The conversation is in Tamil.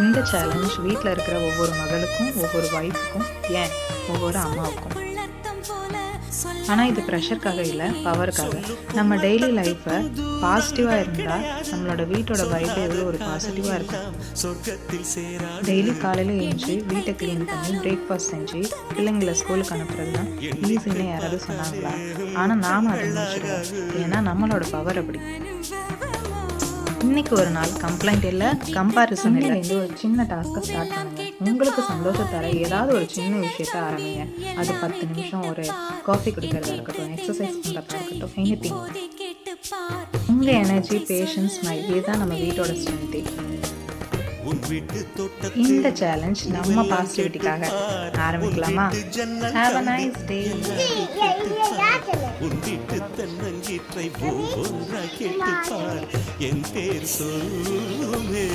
இந்த சேலஞ்ச் வீட்டில் இருக்கிற ஒவ்வொரு மகளுக்கும், ஒவ்வொரு ஒய்ஃபுக்கும், ஏன் ஒவ்வொரு அம்மாவுக்கும். ஆனால் இது ப்ரெஷருக்காக இல்லை, பவருக்காக. நம்ம டெய்லி லைஃப்பை பாசிட்டிவாக இருந்தால் நம்மளோட வீட்டோட வைப்பு எவ்வளோ ஒரு பாசிட்டிவாக இருக்கும். டெய்லி காலையில் எழுந்து வீட்டை க்ளீன் பண்ணி பிரேக்ஃபாஸ்ட் செஞ்சு பிள்ளைங்களை ஸ்கூலுக்கு அனுப்புறது தான் ஈஸின்னு யாராவது சொன்னாங்களா? ஆனால் நாம் அதை முடிச்சிடுவோம், ஏன்னா நம்மளோட பவர் அப்படி. இன்னைக்கு ஒரு நாள் கம்ப்ளைண்ட் இல்லை, கம்பாரிசன் இல்லை, இந்த ஒரு சின்ன டாஸ்க்கை ஸ்டார்ட் பண்ணுங்க. உங்களுக்கு சந்தோஷம் தர ஏதாவது ஒரு சின்ன விஷயத்த ஆரம்பிங்க. அது 10 நிமிஷம் ஒரு காஃபி குடிக்கிறதா இருக்கட்டும், எக்ஸசைஸ் பண்ணுறதா இருக்கட்டும், எனிதிங். உங்கள் எனர்ஜி, பேஷன்ஸ், ஸ்மைல், இதுதான் நம்ம வீட்டோட ஸ்ட்ரென்த்து. இந்த சேலஞ்ச் நம்ம பாசிட்டிவிட்டிக்காக. ஆரம்பிக்கலாமா? Have a nice day. உன் வீட்டு தன்னங்கீற்றை ஒவ்வொன்றா கேட்டுப்பார், என் பேர் சொல்லுமே.